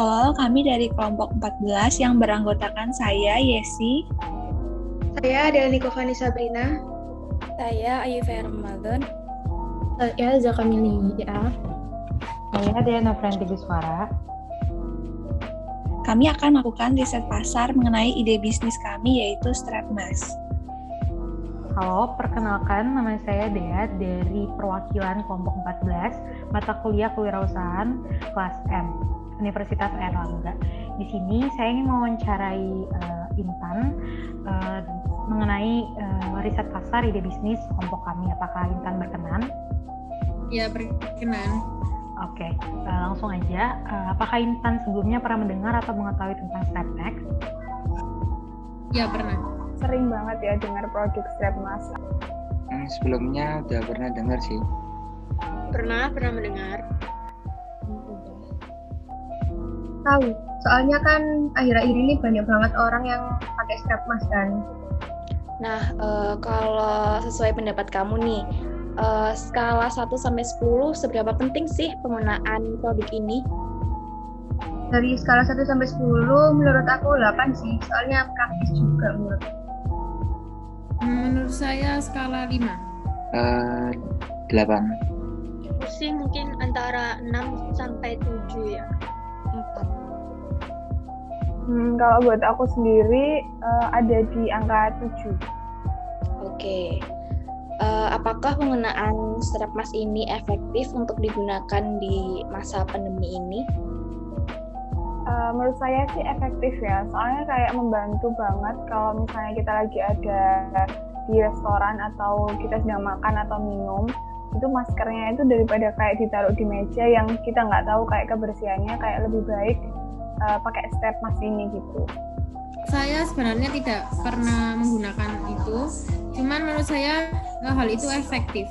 Halo, kami dari kelompok 14 yang beranggotakan saya, Yesi. Saya adalah Niko Fani Sabrina. Saya Ayu Ramadan. Saya Zaka Milia. Saya Diana Franti Guswara. Kami akan melakukan riset pasar mengenai ide bisnis kami, yaitu Strapmas. Halo, perkenalkan nama saya Dea dari perwakilan kelompok 14 mata kuliah kewirausahaan kelas M, Universitas Airlangga. Di sini saya ingin mewawancarai Intan mengenai riset pasar ide bisnis kelompok kami. Apakah Intan berkenan? Ya, berkenan. Oke, langsung aja. Apakah Intan sebelumnya pernah mendengar atau mengetahui tentang Strapmax? Ya, pernah. Sering banget ya dengar produk Strapmas. Sebelumnya udah pernah dengar sih. Pernah mendengar. Tahu, soalnya kan akhir-akhir ini banyak banget orang yang pakai Strapmas kan. Nah, kalau sesuai pendapat kamu nih, skala 1-10 seberapa penting sih penggunaan produk ini? Dari skala 1-10, menurut aku 8 sih, soalnya praktis juga menurut aku. Menurut saya skala 5. 8. Aku sih mungkin antara 6-7 ya. 4. Kalau buat aku sendiri ada di angka 7. Oke. Apakah penggunaan Strapmas ini efektif untuk digunakan di masa pandemi ini? Menurut saya sih efektif ya, soalnya kayak membantu banget kalau misalnya kita lagi ada di restoran atau kita sedang makan atau minum, itu maskernya itu daripada kayak ditaruh di meja yang kita nggak tahu kayak kebersihannya, kayak lebih baik pakai Strapmas ini gitu. Saya sebenarnya tidak pernah menggunakan itu, cuman menurut saya hal itu efektif.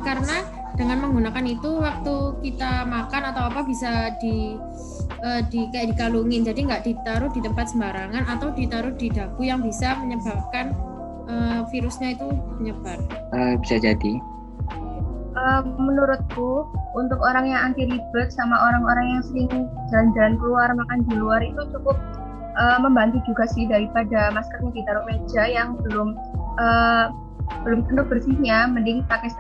Karena dengan menggunakan itu waktu kita makan atau apa bisa kayak dikalungin, jadi nggak ditaruh di tempat sembarangan atau ditaruh di dagu yang bisa menyebabkan virusnya itu menyebar. Bisa jadi. Menurutku, untuk orang yang anti ribet sama orang-orang yang sering jalan-jalan keluar, makan di luar itu cukup membantu juga sih daripada maskernya ditaruh meja yang belum tentu bersihnya. Mending pakai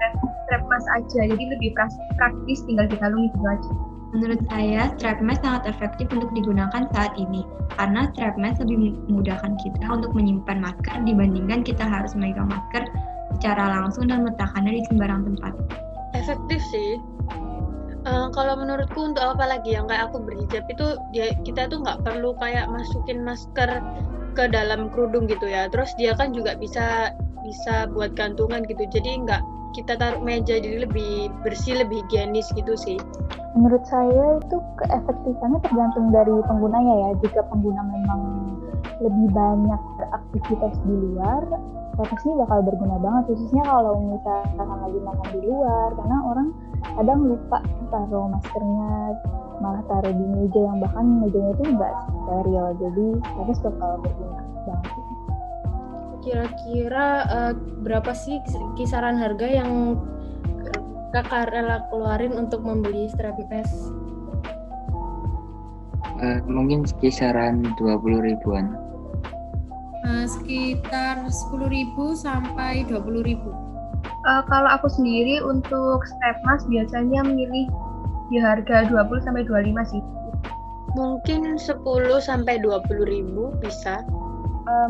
Strapmas aja, jadi lebih praktis, tinggal dikalungi gitu aja. Menurut saya, Strapmas sangat efektif untuk digunakan saat ini, karena Strapmas lebih memudahkan kita untuk menyimpan masker dibandingkan kita harus memegang masker secara langsung dan meletakkannya di sembarang tempat. Efektif sih. Kalau menurutku untuk apa lagi yang kayak aku berhijab itu kita tuh nggak perlu kayak masukin masker ke dalam kerudung gitu ya. Terus dia kan juga bisa buat gantungan gitu. Jadi nggak kita taruh meja, jadi lebih bersih, lebih higienis gitu sih. Menurut saya itu keefektifannya tergantung dari penggunanya ya. Jika pengguna memang lebih banyak beraktivitas di luar, Strapmas ini bakal berguna banget, khususnya kalau misalkan lagi makan di luar, karena orang kadang lupa taruh maskernya, malah taruh di meja yang bahkan mejanya itu nggak steril, jadi Strapmas bakal berguna banget. Kira-kira berapa sih kisaran harga yang kakak rela keluarin untuk membeli Strapmas? Mungkin kisaran 20 ribuan. Sekitar 10.000 sampai 20.000. Kalau aku sendiri untuk Strapmas biasanya memilih di harga 20-25 sih. Mungkin 10-20 ribu bisa.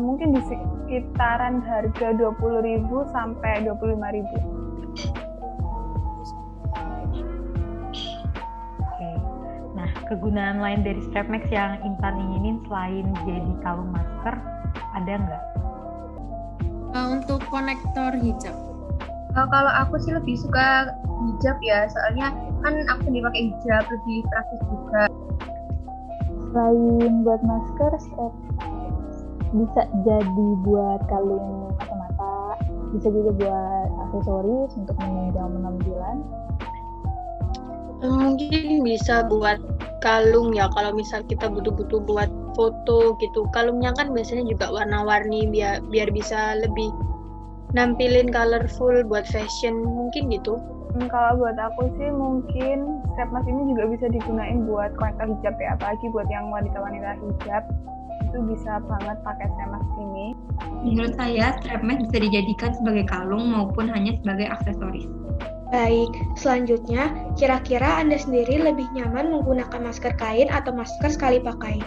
Mungkin di sekitaran harga 20.000 sampai 25.000. Oke. Nah, kegunaan lain dari Strapmax yang Intan inginin selain jadi kalung masker ada nggak? Untuk konektor hijab. Kalau aku sih lebih suka hijab ya, soalnya kan aku sendiri pakai hijab, lebih praktis juga. Selain buat masker, Strap bisa jadi buat kalung kacamata, bisa juga buat aksesoris untuk menunjang penampilan. Mungkin bisa buat kalung ya, kalau misal kita butuh-butuh buat foto gitu. Kalungnya kan biasanya juga warna-warni biar bisa lebih nampilin colorful buat fashion, mungkin gitu. Kalau buat aku sih mungkin strap mask ini juga bisa digunain buat konektor hijab ya, apalagi buat yang wanita-wanita hijab itu bisa banget pakai strap mask ini. Menurut saya, strap mask bisa dijadikan sebagai kalung maupun hanya sebagai aksesoris. Baik, selanjutnya, kira-kira Anda sendiri lebih nyaman menggunakan masker kain atau masker sekali pakai?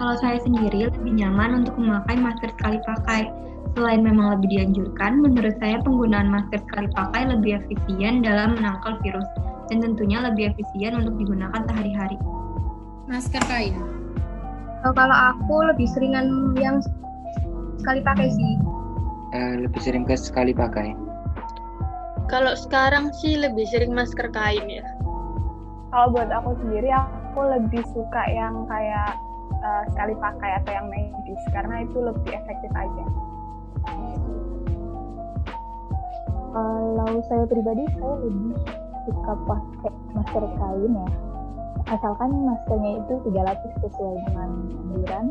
Kalau saya sendiri lebih nyaman untuk memakai masker sekali pakai. Selain memang lebih dianjurkan, menurut saya penggunaan masker sekali pakai lebih efisien dalam menangkal virus dan tentunya lebih efisien untuk digunakan sehari-hari. Masker kain. Kalau aku lebih seringan yang sekali pakai sih. Lebih sering ke sekali pakai. Kalau sekarang sih lebih sering masker kain ya. Kalau buat aku sendiri, aku lebih suka yang kayak sekali pakai atau yang medis karena itu lebih efektif aja. Kalau saya pribadi, saya lebih suka pakai masker kain ya. Asalkan maskernya itu 3 lapis sesuai dengan anjuran.